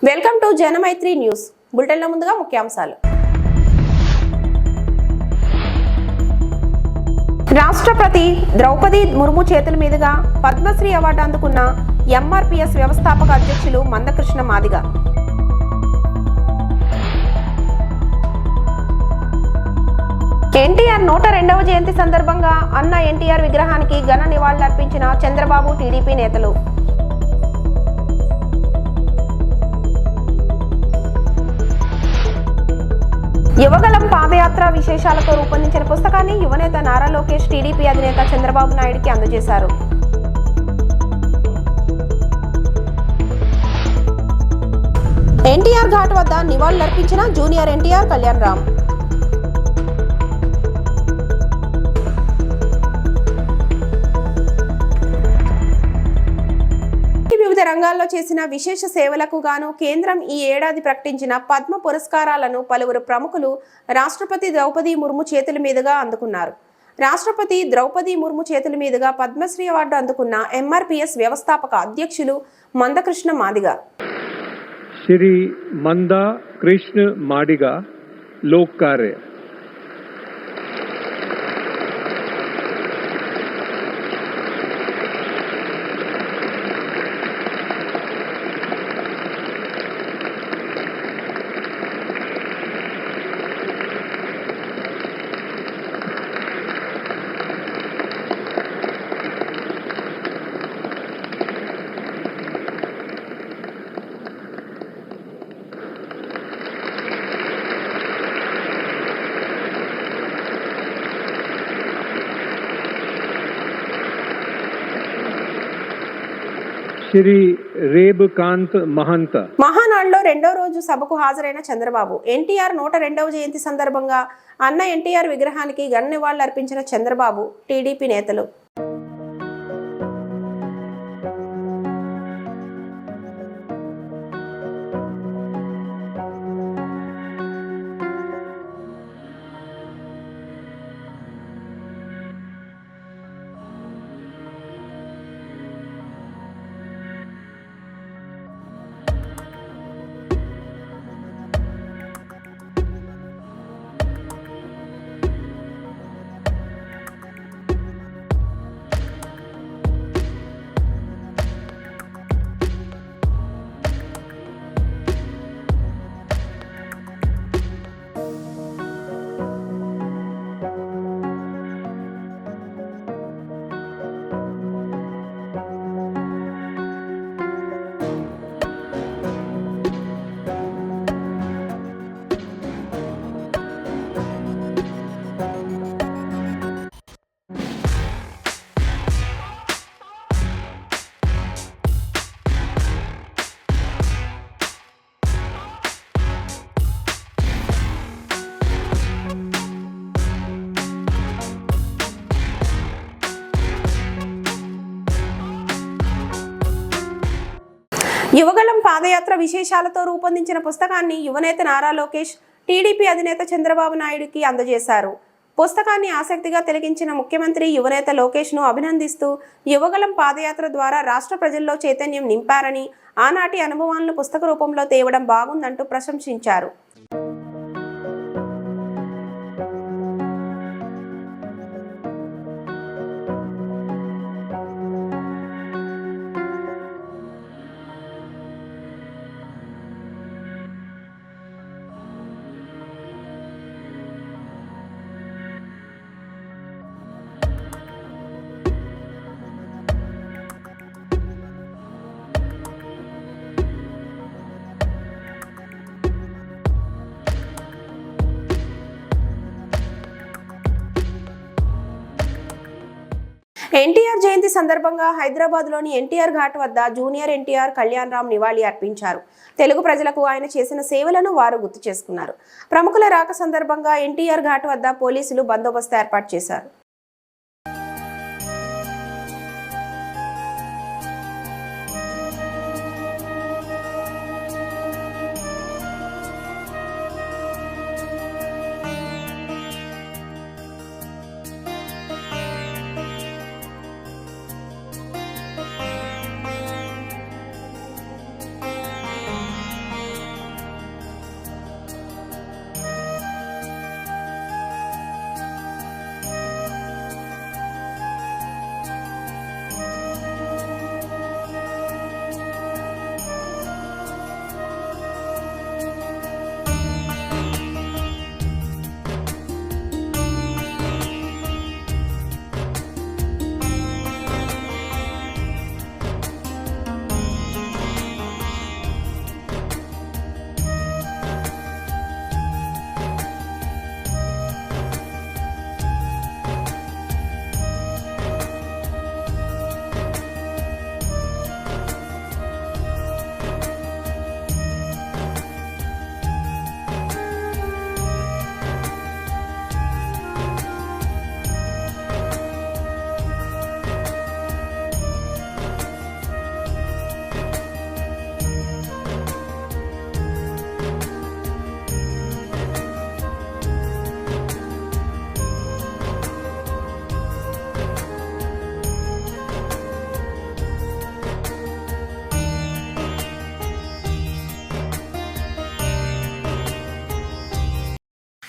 Welcome to Janamaitri news bulletin లో ముందుగా ముఖ్యాంశాలు. రాష్ట్రపతి ద్రౌపది ముర్ము చేతుల మీదుగా పద్మశ్రీ అవార్డు అందుకున్న ఎంఆర్పీఎస్ వ్యవస్థాపక అధ్యక్షులు మందకృష్ణ మాదిగ. ఎన్టీఆర్ 102వ జయంతి సందర్భంగా అన్న ఎన్టీఆర్ విగ్రహానికి ఘన నివాళులర్పించిన చంద్రబాబు టీడీపీ నేతలు. యువగలం పాదయాత్ర విశేషాలతో రూపొందించిన పుస్తకాన్ని యువనేత నారా లోకేష్ టీడీపీ అధినేత చంద్రబాబు నాయుడుకి అందజేశారు. ఎన్టీఆర్ ఘాట్ వద్ద నివాళులర్పించిన జూనియర్ ఎన్టీఆర్ కళ్యాణ్ రామ్. వివిధ రంగాల్లో చేసిన విశేష సేవలకు గాను కేంద్రం ఈ ఏడాది ప్రకటించిన పద్మ పురస్కారాలను పలువురు ప్రముఖులు రాష్ట్రపతి ద్రౌపది ముర్ము చేతుల మీదుగా అందుకున్నారు. రాష్ట్రపతి ద్రౌపది ముర్ము చేతుల మీదుగా పద్మశ్రీ అవార్డు అందుకున్న ఎంఆర్పీఎస్ వ్యవస్థాపక అధ్యక్షులు మందకృష్ణ మాదిగ. శ్రీ మంద కృష్ణ మాదిగ లోక్ కార్య. శ్రీ రేబకాంత్ మహంత. మహానాడులో రెండో రోజు సభకు హాజరైన చంద్రబాబు ఎన్టీఆర్ 102వ జయంతి సందర్భంగా అన్న ఎన్టీఆర్ విగ్రహానికి ఘన నివాళులు అర్పించిన చంద్రబాబు టీడీపీ నేతలు. యువగలం పాదయాత్ర విశేషాలతో రూపొందించిన పుస్తకాన్ని యువనేత నారా లోకేష్ టీడీపీ అధినేత చంద్రబాబు నాయుడుకి అందజేశారు. పుస్తకాన్ని ఆసక్తిగా తిలకించిన ముఖ్యమంత్రి యువనేత లోకేష్ను అభినందిస్తూ యువగలం పాదయాత్ర ద్వారా రాష్ట్ర ప్రజల్లో చైతన్యం నింపారని, ఆనాటి అనుభవాలను పుస్తక రూపంలో తేవడం బాగుందంటూ ప్రశంసించారు. ఎన్టీఆర్ జయంతి సందర్భంగా హైదరాబాద్లోని ఎన్టీఆర్ ఘాట్ వద్ద జూనియర్ ఎన్టీఆర్ కళ్యాణ్ రామ్ నివాళి అర్పించారు. తెలుగు ప్రజలకు ఆయన చేసిన సేవలను వారు గుర్తు చేసుకున్నారు. ప్రముఖుల రాక సందర్భంగా ఎన్టీఆర్ ఘాట్ వద్ద పోలీసులు బందోబస్తు ఏర్పాటు చేశారు.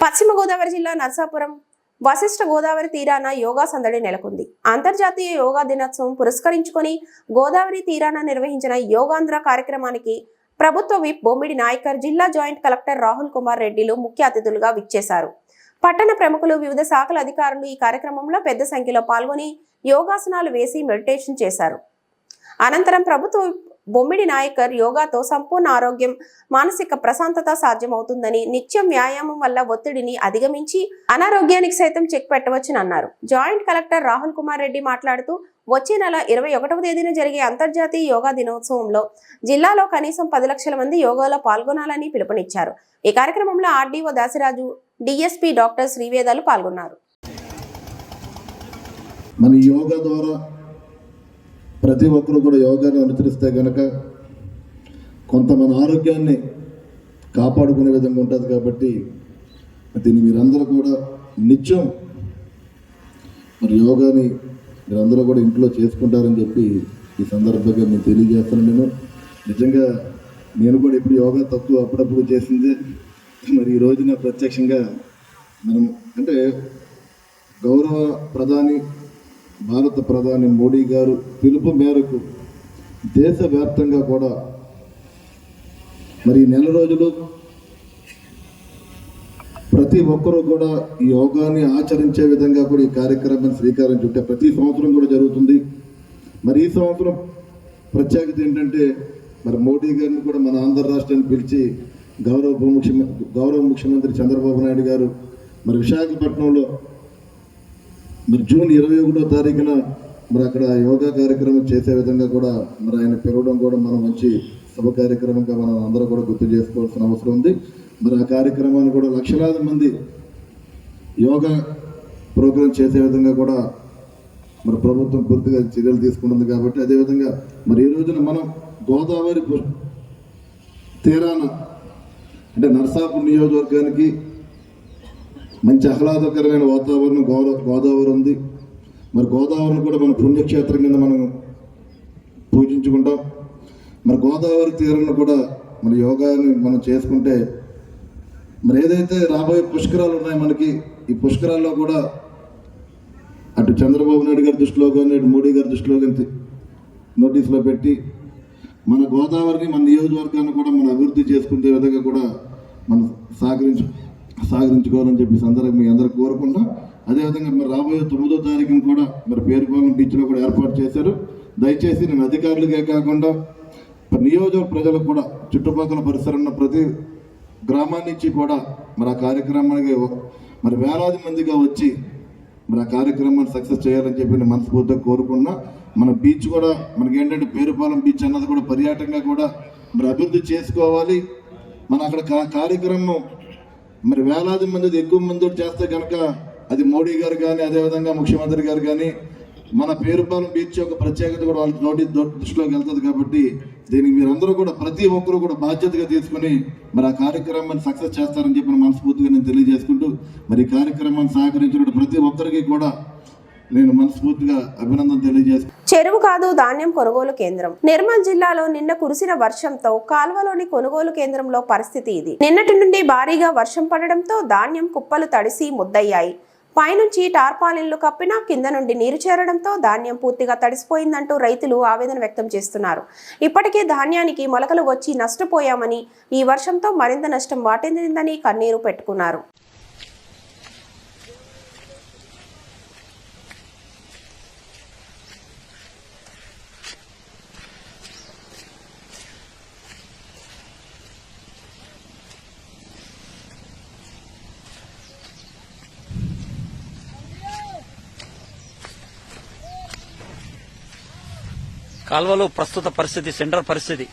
పశ్చిమ గోదావరి జిల్లా నర్సాపురం వశిష్ఠ గోదావరి తీరాన యోగా సందడి నెలకొంది. అంతర్జాతీయ యోగా దినోత్సవం పురస్కరించుకొని గోదావరి తీరాన నిర్వహించిన యోగాంధ్ర కార్యక్రమానికి ప్రభుత్వ విప్ బొమ్మిడి నాయకర్, జిల్లా జాయింట్ కలెక్టర్ రాహుల్ కుమార్ రెడ్డిలు ముఖ్య అతిథులుగా విచ్చేశారు. పట్టణ ప్రముఖులు, వివిధ శాఖల అధికారులు ఈ కార్యక్రమంలో పెద్ద సంఖ్యలో పాల్గొని యోగాసనాలు వేసి మెడిటేషన్ చేశారు. అనంతరం ప్రభుత్వ బొమ్మిడి నాయకర్ యోగాతో సంపూర్ణ ఆరోగ్యం, మానసిక ప్రశాంతత సాధ్యమవుతుందని, నిత్యం వ్యాయామం వల్ల ఒత్తిడిని అధిగమించి అనారోగ్యానికి సైతం చెక్ పెట్టవచ్చని అన్నారు. జాయింట్ కలెక్టర్ రాహుల్ కుమార్ రెడ్డి మాట్లాడుతూ వచ్చే నెల 21వ తేదీన జరిగే అంతర్జాతీయ యోగా దినోత్సవంలో జిల్లాలో కనీసం 10 లక్షల మంది యోగాలో పాల్గొనాలని పిలుపునిచ్చారు. ఈ కార్యక్రమంలో ఆర్డీఓ దాసిరాజు, డిఎస్పీ డాక్టర్ శ్రీవేదాలు పాల్గొన్నారు. మన యోగా ద్వారా ప్రతి ఒక్కరు కూడా యోగాను అనుసరిస్తే కనుక కొంత మన ఆరోగ్యాన్ని కాపాడుకునే విధంగా ఉంటుంది. కాబట్టి దీన్ని మీరందరూ కూడా నిత్యం మరి యోగాని మీరందరూ కూడా ఇంట్లో చేసుకుంటారని చెప్పి ఈ సందర్భంగా నేను తెలియజేస్తున్నాను. నిజంగా నేను కూడా ఇప్పుడు యోగా తక్కువ అప్పుడప్పుడు చేసిందే. మరి ఈ రోజున ప్రత్యక్షంగా మనం అంటే గౌరవ ప్రధాని భారత ప్రధాని మోడీ గారు పిలుపు మేరకు దేశవ్యాప్తంగా కూడా మరి నెల రోజులు ప్రతి ఒక్కరూ కూడా ఈ యోగాని ఆచరించే విధంగా కూడా ఈ కార్యక్రమాన్ని శ్రీకారం చుట్టే ప్రతి సంవత్సరం కూడా జరుగుతుంది. మరి ఈ సంవత్సరం ప్రత్యేకత ఏంటంటే మరి మోడీ గారిని కూడా మన ఆంధ్ర రాష్ట్రాన్ని పిలిచి గౌరవ ముఖ్యమంత్రి చంద్రబాబు నాయుడు గారు మరి విశాఖపట్నంలో మరి జూన్ 21వ తారీఖున మరి అక్కడ యోగా కార్యక్రమం చేసే విధంగా కూడా మరి ఆయన పిలవడం కూడా మనం మంచి శుభ కార్యక్రమంగా మనం అందరూ కూడా గుర్తు చేసుకోవాల్సిన అవసరం ఉంది. మరి ఆ కార్యక్రమాన్ని కూడా లక్షలాది మంది యోగా ప్రోగ్రాం చేసే విధంగా కూడా మరి ప్రభుత్వం పూర్తిగా చర్యలు తీసుకుంటుంది. కాబట్టి అదేవిధంగా మరి ఈ రోజున మనం గోదావరి తీరాన అంటే నర్సాపురం నియోజకవర్గానికి మంచి ఆహ్లాదకరమైన వాతావరణం గోదావరి ఉంది. మరి గోదావరిని కూడా మన పుణ్యక్షేత్రం కింద మనం పూజించుకుంటాం. మరి గోదావరి తీరాన్ని కూడా మన యోగాని మనం చేసుకుంటే మరి ఏదైతే రాబోయే పుష్కరాలు ఉన్నాయో మనకి ఈ పుష్కరాల్లో కూడా అటు చంద్రబాబు నాయుడు గారి దృష్టిలో కానీ ఇటు మోడీ గారి దృష్టిలో కానీ నోటీసులో పెట్టి మన గోదావరిని మన నియోజకవర్గాన్ని కూడా మనం అభివృద్ధి చేసుకునే విధంగా కూడా మనం సాగరించుకోవాలని చెప్పి సందర్భంగా మీ అందరూ కోరుకుంటాం. అదేవిధంగా మరి రాబోయే 9వ తారీఖున కూడా మరి పేరుపాలెం బీచ్లో కూడా ఏర్పాటు చేశారు. దయచేసి నేను అధికారులకే కాకుండా నియోజక ప్రజలకు కూడా చుట్టుపక్కల పరిసరంలో ప్రతి గ్రామం నుంచి కూడా మరి ఆ కార్యక్రమానికి మరి వేలాది మందిగా వచ్చి మరి ఆ కార్యక్రమాన్ని సక్సెస్ చేయాలని చెప్పి నేను మనస్ఫూర్తిగా కోరుకున్నా. మన బీచ్ కూడా మనకి ఏంటంటే పేరుపాలెం బీచ్ అన్నది కూడా పర్యాటకంగా కూడా మరి అభివృద్ధి చేసుకోవాలి. మన అక్కడ కార్యక్రమం మరి వేలాది మంది ఎక్కువ మంది చేస్తే కనుక అది మోడీ గారు కానీ అదేవిధంగా ముఖ్యమంత్రి గారు కానీ మన పేరుపాలెం బీచ్ యొక్క ప్రత్యేకత కూడా వాళ్ళకి దృష్టిలోకి వెళ్తుంది. కాబట్టి దీనికి మీరందరూ కూడా ప్రతి ఒక్కరు కూడా బాధ్యతగా తీసుకుని మరి ఆ కార్యక్రమాన్ని సక్సెస్ చేస్తారని చెప్పి మనస్ఫూర్తిగా నేను తెలియజేసుకుంటూ మరి ఈ కార్యక్రమాన్ని సహకరించిన ప్రతి ఒక్కరికి కూడా నేను మనస్ఫూర్తిగా అభినందన తెలియజేస్తాను. చెరువు కాదు ధాన్యం కొనుగోలు కేంద్రం. నిర్మల్ జిల్లాలో నిన్న కురిసిన వర్షంతో కాల్వలోని కొనుగోలు కేంద్రంలో పరిస్థితి ఇది. నిన్నటి నుండి భారీగా వర్షం పడడంతో ధాన్యం కుప్పలు తడిసి ముద్దయ్యాయి. పైనుంచి టార్పాలిన్లు కప్పినా కింద నుండి నీరు చేరడంతో ధాన్యం పూర్తిగా తడిసిపోయిందంటూ రైతులు ఆవేదన వ్యక్తం చేస్తున్నారు. ఇప్పటికే ధాన్యానికి మొలకలు వచ్చి నష్టపోయామని, ఈ వర్షంతో మరింత నష్టం వాటిల్లిందని కన్నీరు పెట్టుకున్నారు. కాల్వలో ప్రస్తుత పరిస్థితి, సెంటర్ పరిస్థితి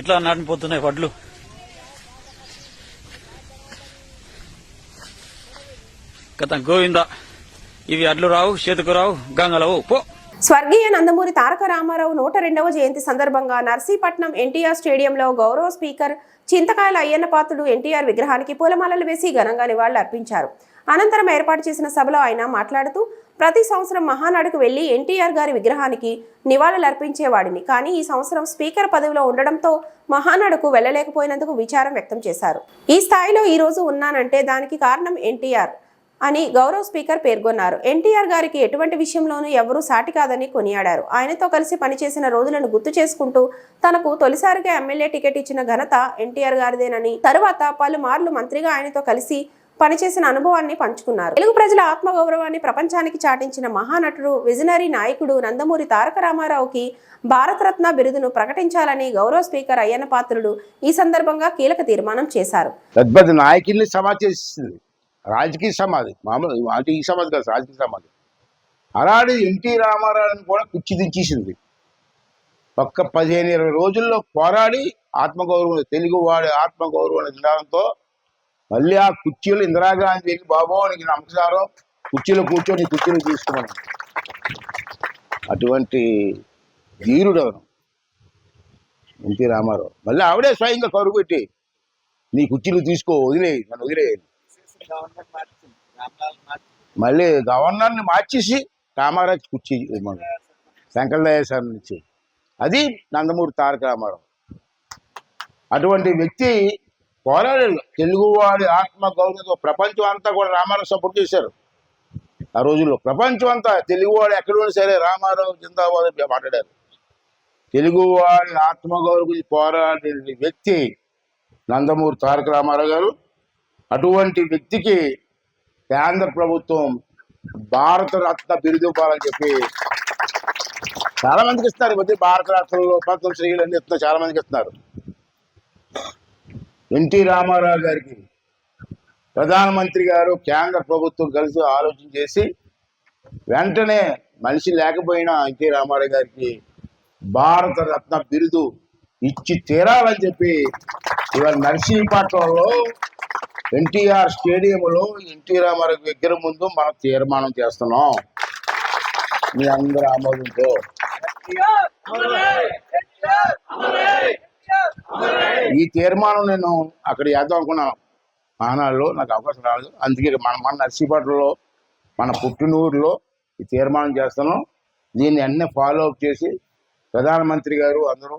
ఎట్లా నాటిపోతున్నాయి వడ్లు. గత గోవింద, ఇవి అడ్లు రావు, చేతుకు రావు, గంగలవు పో. స్వర్గీయ నందమూరి తారక రామారావు 102వ జయంతి సందర్భంగా నర్సీపట్నం ఎన్టీఆర్ స్టేడియంలో గౌరవ స్పీకర్ చింతకాయల అయ్యన్న పాత్రుడు ఎన్టీఆర్ విగ్రహానికి పూలమాలలు వేసి ఘనంగా నివాళులు అర్పించారు. అనంతరం ఏర్పాటు చేసిన సభలో ఆయన మాట్లాడుతూ ప్రతి సంవత్సరం మహానాడుకు వెళ్లి ఎన్టీఆర్ గారి విగ్రహానికి నివాళులర్పించేవాడిని. కానీ ఈ సంవత్సరం స్పీకర్ పదవిలో ఉండడంతో మహానాడుకు వెళ్లలేకపోయినందుకు విచారం వ్యక్తం చేశారు. ఈ స్థాయిలో ఈ రోజు ఉన్నానంటే దానికి కారణం ఎన్టీఆర్ అని గౌరవ స్పీకర్ పేర్కొన్నారు. ఎన్టీఆర్ గారికి ఎటువంటి విషయంలోనూ ఎవరూ సాటి కాదని కొనియాడారు. ఆయనతో కలిసి పనిచేసిన రోజులను గుర్తు చేసుకుంటూ తనకు తొలిసారిగా ఎమ్మెల్యే టికెట్ ఇచ్చిన ఘనత ఎన్టీఆర్ గారిదేనని, తరువాత పలుమార్లు మంత్రిగా ఆయనతో కలిసి పనిచేసిన అనుభవాన్ని పంచుకున్నారు. తెలుగు ప్రజల ఆత్మగౌరవాన్ని ప్రపంచానికి చాటించిన మహానటుడు, విజనరీ నాయకుడు నందమూరి తారక రామారావుకి భారతరత్న బిరుదును ప్రకటించాలని గౌరవ స్పీకర్ అయ్యన్న పాత్రుడు ఈ సందర్భంగా కీలక తీర్మానం చేశారు. నాయకుల్ని సమాచేస్తుంది రాజకీయ సమాధి, మామూలు అంటే ఈ సమాధి కాదు, రాజకీయ సమాధి. అలాంటి ఎన్టీ రామారావుని కూడా కుర్చీ దించేసింది. ఒక్క 15-20 రోజుల్లో పోరాడి ఆత్మగౌరవం, తెలుగు వాడి ఆత్మగౌరవం నినాదంతో మళ్ళీ ఆ కుర్చీలు ఇందిరాగాంధీ వెళ్ళి బాబో నీకు నమస్కారం, కుర్చీలో కూర్చొని కుర్చీలు తీసుకున్నాను. అటువంటి ధీరుడు అవను ఎన్టీ రామారావు. మళ్ళీ ఆవిడే స్వయంగా కరువు పెట్టి నీ కుర్చీలు తీసుకో, వదిలేయి, నన్ను వదిలేయండి. మళ్ళీ గవర్నర్ని మార్చేసి రామారావు కుర్చీ శంకరదయ్య సార్ నుంచి, అది నందమూరి తారక రామారావు. అటువంటి వ్యక్తి పోరాడారు తెలుగువాడి ఆత్మగౌరవంతో. ప్రపంచం అంతా కూడా రామారావు సపోర్ట్ చేశారు ఆ రోజుల్లో. ప్రపంచం అంతా తెలుగువాడు ఎక్కడున్నా సరే రామారావు జిందాబాద్ మాట్లాడారు. తెలుగువాడి ఆత్మగౌరవం గురించి పోరాడే వ్యక్తి నందమూరి తారక రామారావు గారు. అటువంటి వ్యక్తికి కేంద్ర ప్రభుత్వం భారతరత్న బిరుదు ఇవ్వాలని చెప్పి చాలా మందికి ఇస్తున్నారు. ఈ మధ్య భారతరత్నలో పద్మశ్రీలు అన్ని ఇస్తున్నారు, చాలా మందికి ఇస్తున్నారు. ఎన్టీ రామారావు గారికి ప్రధానమంత్రి గారు కేంద్ర ప్రభుత్వం కలిసి ఆలోచన చేసి వెంటనే మనిషి లేకపోయినా ఎన్టీ రామారావు గారికి భారతరత్న బిరుదు ఇచ్చి తీరాలని చెప్పి ఇవాళ నర్సీపట్నంలో ఎన్టీఆర్ స్టేడియంలో ఎన్టీ రామారావు విగ్రహం ముందు మనం తీర్మానం చేస్తున్నాం మీ అందరి ఆమోదంతో. ఈ తీర్మానం నేను అక్కడ చేద్దాం అనుకున్నాను, మహానాడులో నాకు అవకాశం రాలేదు. అందుకే మన నర్సీపట్నంలో మన పుట్టినూరులో ఈ తీర్మానం చేస్తున్నాం. దీన్ని అన్నీ ఫాలో అప్ చేసి ప్రధానమంత్రి గారు అందరూ,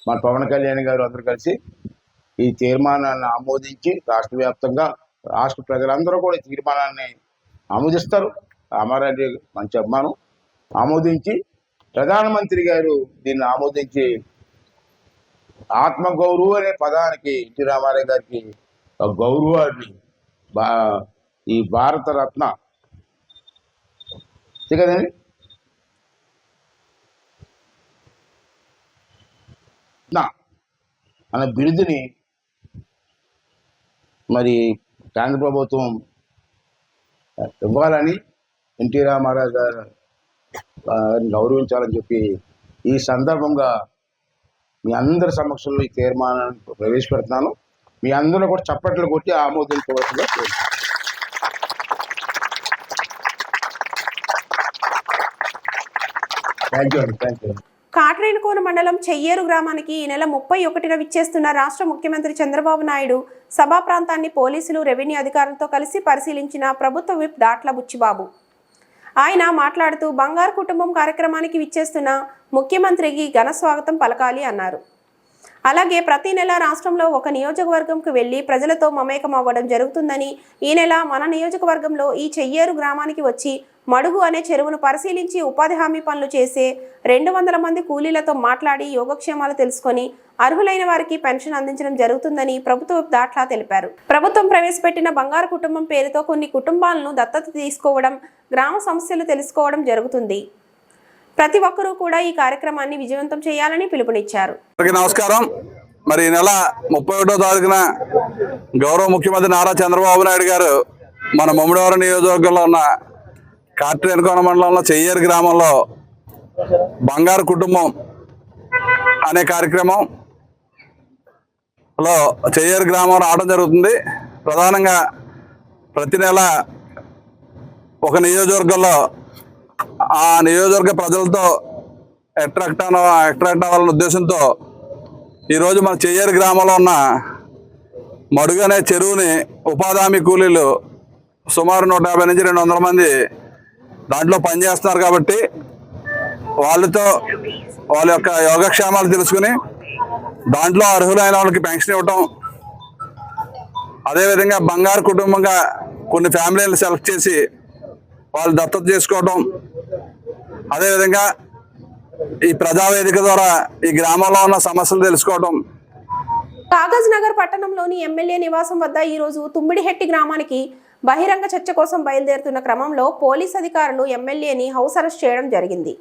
మన పవన్ కళ్యాణ్ గారు అందరూ కలిసి ఈ తీర్మానాన్ని ఆమోదించి రాష్ట్ర వ్యాప్తంగా రాష్ట్ర ప్రజలందరూ కూడా ఈ తీర్మానాన్ని ఆమోదిస్తారు. రామారెడ్డి మంచి అభిమానం ఆమోదించి ప్రధానమంత్రి గారు దీన్ని ఆమోదించి ఆత్మగౌరవం అనే పదానికి ఎన్టీ రామారావు గారికి గౌరవాన్ని ఈ భారతరత్న కదండి అనే బిరుదుని మరి కేంద్ర ప్రభుత్వం ఇవ్వాలని, ఎన్టీ రామారావు గారు గౌరవించాలని చెప్పి ఈ సందర్భంగా మీ అందరి సమక్షంలో ఈ తీర్మానాన్ని ప్రవేశపెడుతున్నాను. మీ అందరూ కూడా చప్పట్లు కొట్టి ఆమోదించవలసిందిగా కోరుతున్నాను. Thank you. కాట్రేనికోన మండలం చెయ్యేరు గ్రామానికి ఈ నెల 31న విచ్చేస్తున్న రాష్ట్ర ముఖ్యమంత్రి చంద్రబాబు నాయుడు సభా ప్రాంతాన్ని పోలీసులు, రెవెన్యూ అధికారులతో కలిసి పరిశీలించిన ప్రభుత్వ విప్ దాట్ల బుచ్చిబాబు. ఆయన మాట్లాడుతూ బంగారు కుటుంబం కార్యక్రమానికి విచ్చేస్తున్న ముఖ్యమంత్రికి ఘన స్వాగతం పలకాలి అన్నారు. అలాగే ప్రతి నెల రాష్ట్రంలో ఒక నియోజకవర్గంకు వెళ్లి ప్రజలతో మమేకం అవ్వడం జరుగుతుందని, ఈ నెల మన నియోజకవర్గంలో ఈ చెయ్యేరు గ్రామానికి వచ్చి మడుగు అనే చెరువును పరిశీలించి ఉపాధి హామీ పనులు చేసే 200 మంది కూలీలతో మాట్లాడి యోగక్షేమాలు తెలుసుకొని అర్హులైన వారికి పెన్షన్ అందించడం జరుగుతుందని ప్రభుత్వ దాట్లా తెలిపారు. ప్రభుత్వం ప్రవేశపెట్టిన బంగారు కుటుంబం పేరుతో కొన్ని కుటుంబాలను దత్తత తీసుకోవడం, గ్రామ సమస్యలు తెలుసుకోవడం జరుగుతుంది. ప్రతి ఒక్కరూ కూడా ఈ కార్యక్రమాన్ని విజయవంతం చేయాలని పిలుపునిచ్చారు. నమస్కారం. మరి ఈ నెల 31వ తారీఖున గౌరవ ముఖ్యమంత్రి నారా చంద్రబాబు నాయుడు గారు మన ముమ్మడివరం నియోజకవర్గంలో ఉన్న కాట్రేనికోన మండలంలో చెయ్యేరు గ్రామంలో బంగారు కుటుంబం అనే కార్యక్రమంలో చెయ్యేరు గ్రామం రావడం జరుగుతుంది. ప్రధానంగా ప్రతి నెల ఒక నియోజకవర్గంలో ఆ నియోజకవర్గ ప్రజలతో అట్రాక్ట్ అవ్వాలనే ఉద్దేశంతో ఈరోజు మన చెయ్యేరు గ్రామంలో ఉన్న మడుగు అనే చెరువుని ఉపాధి హామీ కూలీలు సుమారు 150 నుంచి 200 మంది దాంట్లో పనిచేస్తున్నారు కాబట్టి వాళ్ళతో వాళ్ళ యొక్క యోగక్షేమాలు తెలుసుకుని దాంట్లో అర్హులైన వాళ్ళకి పెన్షన్ ఇవ్వటం, అదేవిధంగా బంగారు కుటుంబంగా కొన్ని ఫ్యామిలీలను సెలెక్ట్ చేసి వాళ్ళు దత్తత చేసుకోవటం, అదేవిధంగా ఈ ప్రజావేదిక ద్వారా ఈ గ్రామంలో ఉన్న సమస్యలు తెలుసుకోవటం. కాగజ్ నగర్ పట్టణంలోని ఎమ్మెల్యే నివాసం వద్ద ఈరోజు తుమ్మిడిహెట్టి గ్రామానికి బహిరంగ చర్చ కోసం బయలుదేరుతున్న క్రమంలో పోలీస్ అధికారులు ఎమ్మెల్యేని హౌస్ అరెస్ట్ చేయడం జరిగింది.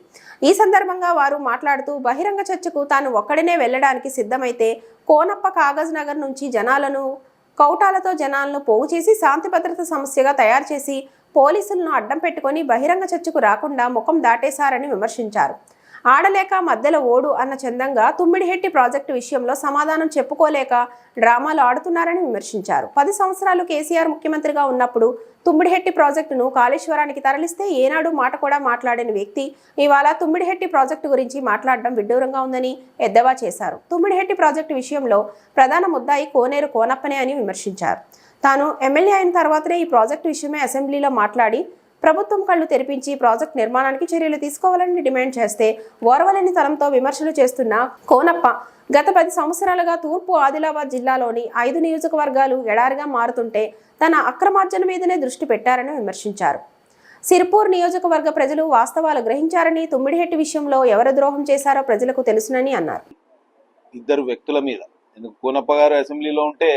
ఈ సందర్భంగా వారు మాట్లాడుతూ బహిరంగ చర్చకు తాను ఒక్కడినే వెళ్లడానికి సిద్ధమైతే కోనప్ప కాగజ్ నగర్ నుంచి జనాలను కౌటాలతో జనాలను పోగు చేసి శాంతి భద్రత సమస్యగా తయారు చేసి పోలీసులను అడ్డం పెట్టుకొని బహిరంగ చర్చకు రాకుండా ముఖం దాటేశారని విమర్శించారు. ఆడలేక మధ్యలో ఓడు అన్న చందంగా తుమ్మిడిహెట్టి ప్రాజెక్టు విషయంలో సమాధానం చెప్పుకోలేక డ్రామాలు ఆడుతున్నారని విమర్శించారు. 10 సంవత్సరాలు కేసీఆర్ ముఖ్యమంత్రిగా ఉన్నప్పుడు తుమ్మిడిహెట్టి ప్రాజెక్టును కాళేశ్వరానికి తరలిస్తే ఏనాడు మాట కూడా మాట్లాడిన వ్యక్తి ఇవాళ తుమ్మిడిహెట్టి ప్రాజెక్టు గురించి మాట్లాడడం విడ్డూరంగా ఉందని ఎద్దేవా చేశారు. తుమ్మిడిహెట్టి ప్రాజెక్టు విషయంలో ప్రధాన ముద్దాయి కోనేరు కోనప్పనే అని విమర్శించారు. తాను ఎమ్మెల్యే అయిన తర్వాతనే ఈ ప్రాజెక్టు విషయమే అసెంబ్లీలో మాట్లాడి ప్రభుత్వం కళ్లు తెరిపించి ప్రాజెక్టు నిర్మాణానికి చర్యలు తీసుకోవాలని డిమాండ్ చేస్తే ఓర్వలేని తలంతో విమర్శలు చేస్తున్న కోనప్ప గత 10 సంవత్సరాలుగా తూర్పు ఆదిలాబాద్ జిల్లాలోని 5 నియోజకవర్గాలు ఎడారిగా మారుతుంటే తన అక్రమార్జన మీదనే దృష్టి పెట్టారని విమర్శించారు. సిర్పూర్ నియోజకవర్గ ప్రజలు వాస్తవాలు గ్రహించారని, తుమ్మిడిహెట్టి విషయంలో ఎవరు ద్రోహం చేశారో ప్రజలకు తెలుసునని అన్నారు. ఇద్దరు వ్యక్తుల మీద కోనప్ప గారు అసెంబ్లీలో ఉంటే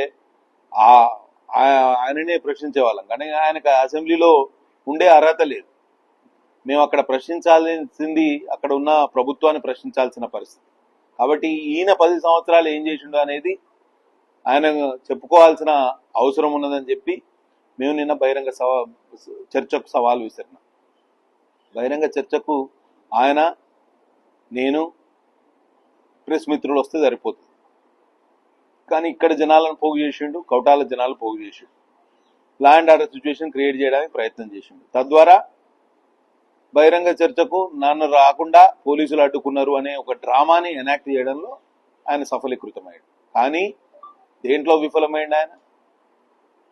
ఆయననే ప్రశ్నించేవాళ్ళం, కానీ ఆయనకు అసెంబ్లీలో ఉండే అర్హత లేదు. మేము అక్కడ ప్రశ్నించాల్సింది అక్కడ ఉన్న ప్రభుత్వాన్ని ప్రశ్నించాల్సిన పరిస్థితి. కాబట్టి ఈయన 10 సంవత్సరాలు ఏం చేసిండు అనేది ఆయన చెప్పుకోవాల్సిన అవసరం ఉన్నదని చెప్పి మేము నిన్న బహిరంగ చర్చకు సవాల్ విసిరినాం. బహిరంగ చర్చకు ఆయన, నేను, ప్రెస్ మిత్రులు వస్తే సరిపోతుంది. కానీ ఇక్కడ జనాలను పోగు చేసిండు, కౌటాల జనాలు పోగు చేసిండు, ల్యాండ్ ఆర్డర్ సిచ్యువేషన్ క్రియేట్ చేయడానికి ప్రయత్నం చేసిండు. తద్వారా బహిరంగ చర్చకు నన్ను రాకుండా పోలీసులు అడ్డుకున్నారు అనే ఒక డ్రామాని ఎనాక్ట్ చేయడంలో ఆయన సఫలీకృతమయ్యాడు. కానీ దేంట్లో విఫలమైంది? ఆయన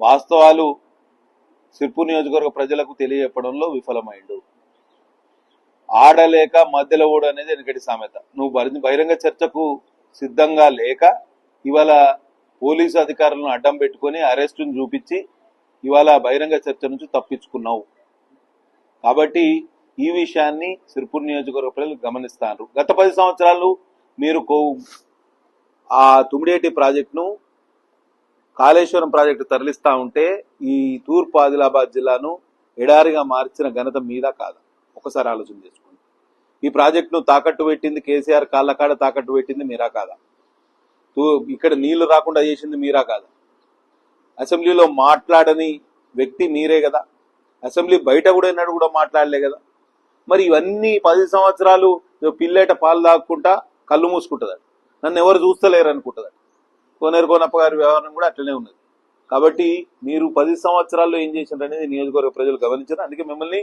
వాస్తవాలు సిర్పూర్ నియోజకవర్గ ప్రజలకు తెలియజెప్పడంలో విఫలమైండు. ఆడలేక మధ్యలో ఓడు అనేది వెనకటి సామెత. నువ్వు బహిరంగ చర్చకు సిద్ధంగా లేక ఇవాళ పోలీసు అధికారులను అడ్డం పెట్టుకొని అరెస్టును చూపించి ఇవాళ బహిరంగ చర్చ నుంచి తప్పించుకున్నావు. కాబట్టి ఈ విషయాన్ని సిర్పూర్ నియోజకవర్గ ప్రజలు గమనిస్తారు. గత 10 సంవత్సరాలు మీరు ఆ తుమ్మిడిహెట్టి ప్రాజెక్టును కాళేశ్వరం ప్రాజెక్టు తరలిస్తా ఉంటే ఈ తూర్పు ఆదిలాబాద్ జిల్లాను ఎడారిగా మార్చిన ఘనత మీద కాదా? ఒకసారి ఆలోచన చేసుకోండి. ఈ ప్రాజెక్టును తాకట్టు పెట్టింది కేసీఆర్, కాళ్ళకాడ తాకట్టు పెట్టింది మీరా కాదా? ఇక్కడ నీళ్లు రాకుండా చేసింది మీరా కాదా? అసెంబ్లీలో మాట్లాడని వ్యక్తి మీరే కదా. అసెంబ్లీ బయట కూడా ఎన్నడూ కూడా మాట్లాడలే కదా. మరి ఇవన్నీ 10 సంవత్సరాలు పిల్లేట పాలు తాక్కుంటా కళ్ళు మూసుకుంటుందట, నన్ను ఎవరు చూస్తలేరు అనుకుంటుందట. కోనేరు కోనప్ప గారి వ్యవహారం కూడా అట్లనే ఉన్నది. కాబట్టి మీరు 10 సంవత్సరాల్లో ఏం చేసిండ్రు అనేది నియోజకవర్గ ప్రజలు గమనించారు. అందుకే మిమ్మల్ని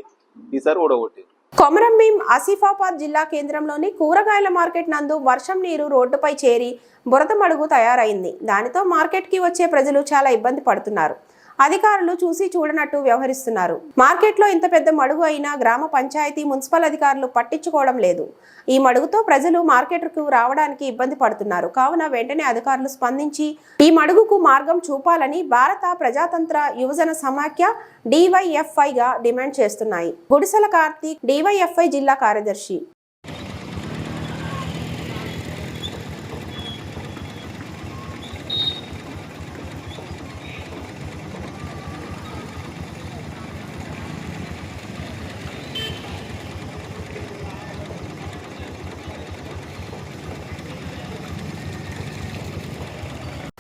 ఈసారి ఓడగొట్టారు. కొమరంభీం ఆసిఫాబాద్ జిల్లా కేంద్రంలోని కూరగాయల మార్కెట్ నందు వర్షం నీరు రోడ్డుపై చేరి బురద మడుగు తయారైంది. దానితో మార్కెట్కి వచ్చే ప్రజలు చాలా ఇబ్బంది పడుతున్నారు. అధికారులు చూసి చూడనట్టు వ్యవహరిస్తున్నారు. మార్కెట్లో ఇంత పెద్ద మడుగు అయినా గ్రామ పంచాయతీ, మున్సిపల్ అధికారులు పట్టించుకోవడం లేదు. ఈ మడుగుతో ప్రజలు మార్కెట్కు రావడానికి ఇబ్బంది పడుతున్నారు. కావున వెంటనే అధికారులు స్పందించి ఈ మడుగుకు మార్గం చూపాలని భారత ప్రజాతంత్ర యువజన సమాఖ్య DYFIగా డిమాండ్ చేస్తున్నాయి. గుడిసెల కార్తీక్, DYFI జిల్లా కార్యదర్శి.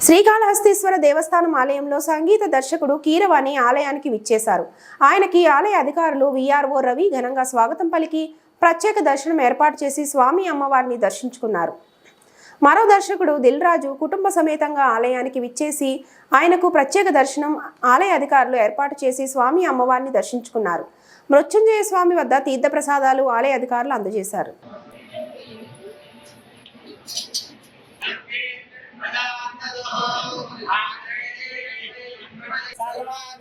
శ్రీకాళహస్తీశ్వర దేవస్థానం ఆలయంలో సంగీత దర్శకుడు కీరవాణి ఆలయానికి విచ్చేశారు. ఆయనకి ఆలయ అధికారులు VRO రవి ఘనంగా స్వాగతం పలికి ప్రత్యేక దర్శనం ఏర్పాటు చేసి స్వామి అమ్మవారిని దర్శించుకున్నారు. మరో దర్శకుడు దిల్ రాజు కుటుంబ సమేతంగా ఆలయానికి విచ్చేసి ఆయనకు ప్రత్యేక దర్శనం ఆలయ అధికారులు ఏర్పాటు చేసి స్వామి అమ్మవారిని దర్శించుకున్నారు. మృత్యుంజయ స్వామి వద్ద తీర్థప్రసాదాలు ఆలయ అధికారులు అందజేశారు. सर्वान्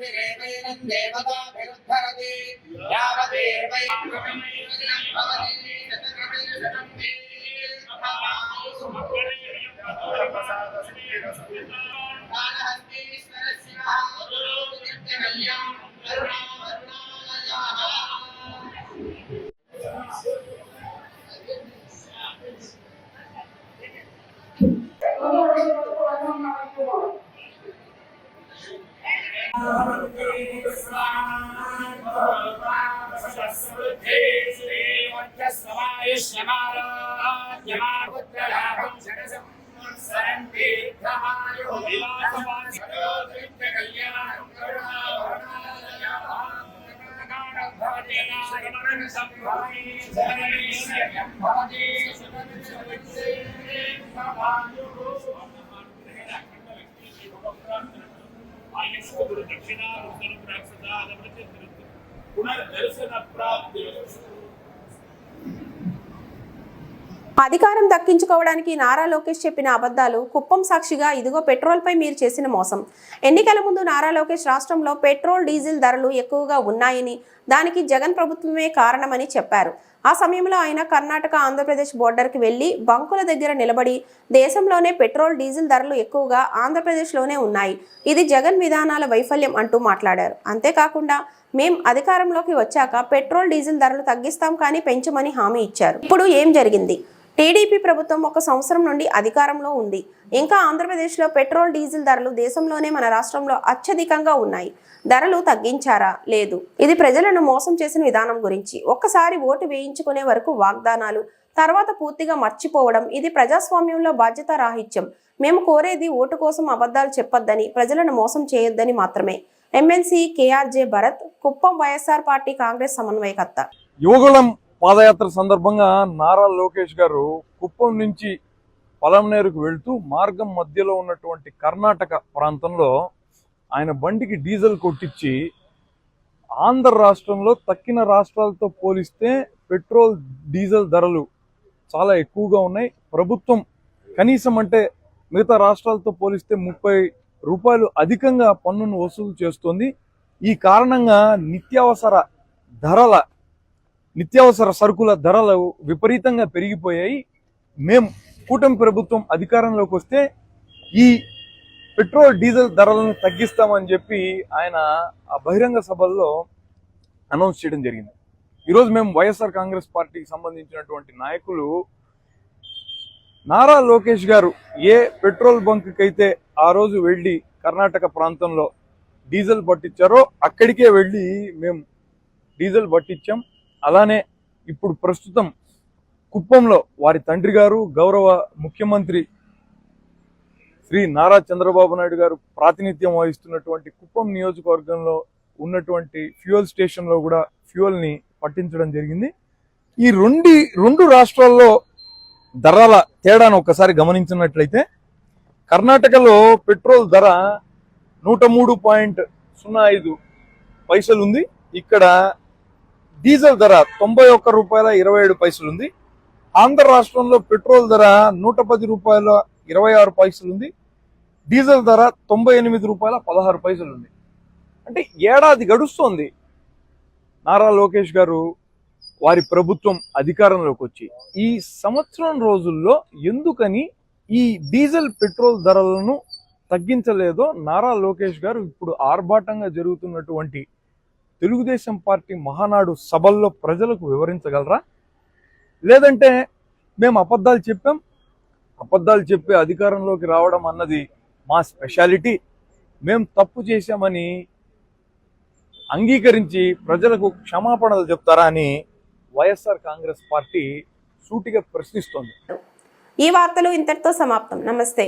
అధికారం దక్కించుకోవడానికి నారా లోకేష్ చెప్పిన అబద్ధాలు, కుప్పం సాక్షిగా ఇదిగో పెట్రోల్పై మీరు చేసిన మోసం. ఎన్నికల ముందు నారా లోకేష్ రాష్ట్రంలో పెట్రోల్ డీజిల్ ధరలు ఎక్కువగా ఉన్నాయని, దానికి జగన్ ప్రభుత్వమే కారణమని చెప్పారు. ఆ సమయంలో ఆయన కర్ణాటక ఆంధ్రప్రదేశ్ బోర్డర్కి వెళ్లి బంకుల దగ్గర నిలబడి దేశంలోనే పెట్రోల్ డీజిల్ ధరలు ఎక్కువగా ఆంధ్రప్రదేశ్లోనే ఉన్నాయి, ఇది జగన్ విధానాల వైఫల్యం అంటూ మాట్లాడారు. అంతేకాకుండా మేం అధికారంలోకి వచ్చాక పెట్రోల్ డీజిల్ ధరలు తగ్గిస్తాం కానీ పెంచమని హామీ ఇచ్చారు. ఇప్పుడు ఏం జరిగింది? టీడీపీ ప్రభుత్వం 1 సంవత్సరం నుండి అధికారంలో ఉంది. ఇంకా ఆంధ్రప్రదేశ్లో పెట్రోల్ డీజిల్ ధరలు దేశంలోనే మన రాష్ట్రంలో అత్యధికంగా ఉన్నాయి. ధరలు తగ్గించారా? లేదు. ఇది ప్రజలను మోసం చేసిన విధానం గురించి. ఒక్కసారి ఓటు వేయించుకునే వరకు వాగ్దానాలు, తర్వాత పూర్తిగా మర్చిపోవడం, ఇది ప్రజాస్వామ్యంలో బాధ్యత రాహిత్యం. మేము కోరేది ఓటు కోసం అబద్ధాలు చెప్పొద్దని, ప్రజలను మోసం చేయొద్దని మాత్రమే. MLC KRJ Bharat, Kuppam YSR party Congress సమన్వయకర్త. యువగళం పాదయాత్ర సందర్భంగా నారా లోకేష్ గారు కుప్పం నుంచి పలమనేరుకు వెళ్తూ మార్గం మధ్యలో ఉన్నటువంటి కర్ణాటక ప్రాంతంలో ఆయన బండికి డీజిల్ కొట్టించి ఆంధ్ర రాష్ట్రంలో తక్కిన రాష్ట్రాలతో పోలిస్తే పెట్రోల్ డీజిల్ ధరలు చాలా ఎక్కువగా ఉన్నాయి, ప్రభుత్వం కనీసం అంటే మిగతా రాష్ట్రాలతో పోలిస్తే 30 రూపాయలు అధికంగా పన్నును వసూలు చేస్తోంది. ఈ కారణంగా నిత్యావసర సరుకుల ధరలు విపరీతంగా పెరిగిపోయాయి. మేము కూటమి ప్రభుత్వం అధికారంలోకి వస్తే ఈ పెట్రోల్ డీజిల్ ధరలను తగ్గిస్తామని చెప్పి ఆయన ఆ బహిరంగ సభల్లో అనౌన్స్ చేయడం జరిగింది. ఈరోజు మేము వైఎస్ఆర్ కాంగ్రెస్ పార్టీకి సంబంధించినటువంటి నాయకులు నారా లోకేష్ గారు ఏ పెట్రోల్ బంక్ అయితే ఆ రోజు వెళ్ళి కర్ణాటక ప్రాంతంలో డీజిల్ పట్టించారో అక్కడికే వెళ్ళి మేము డీజిల్ పట్టించాం. అలానే ఇప్పుడు ప్రస్తుతం కుప్పంలో వారి తండ్రి గారు గౌరవ ముఖ్యమంత్రి శ్రీ నారా చంద్రబాబు నాయుడు గారు ప్రాతినిధ్యం వహిస్తున్నటువంటి కుప్పం నియోజకవర్గంలో ఉన్నటువంటి ఫ్యూయల్ స్టేషన్లో కూడా ఫ్యూయల్ని పట్టించడం జరిగింది. ఈ రెండు రాష్ట్రాల్లో ధరల తేడాను ఒకసారి గమనించినట్లయితే కర్ణాటకలో పెట్రోల్ ధర 103.05 పైసలు ఉంది. ఇక్కడ డీజిల్ ధర 91 రూపాయల 27 పైసలు ఉంది. ఆంధ్ర రాష్ట్రంలో పెట్రోల్ ధర 110 రూపాయల 26 పైసలు ఉంది. డీజిల్ ధర 98 రూపాయల 16 పైసలు ఉంది. అంటే ఏడాది గడుస్తోంది నారా లోకేష్ గారు వారి ప్రభుత్వం అధికారంలోకి వచ్చి. ఈ సంవత్సరం రోజుల్లో ఎందుకని ఈ డీజిల్ పెట్రోల్ ధరలను తగ్గించలేదో నారా లోకేష్ గారు ఇప్పుడు ఆర్భాటంగా జరుగుతున్నటువంటి తెలుగుదేశం పార్టీ మహానాడు సభల్లో ప్రజలకు వివరించగలరా? లేదంటే మేము అబద్ధాలు చెప్పి అధికారంలోకి రావడం అన్నది మా స్పెషాలిటీ, మేము తప్పు చేశామని అంగీకరించి ప్రజలకు క్షమాపణలు చెప్తారా అని వైఎస్ఆర్ కాంగ్రెస్ పార్టీ సూటిగా ప్రశ్నిస్తోంది. ఈ వార్తలు ఇంతటితో సమాప్తం. నమస్తే.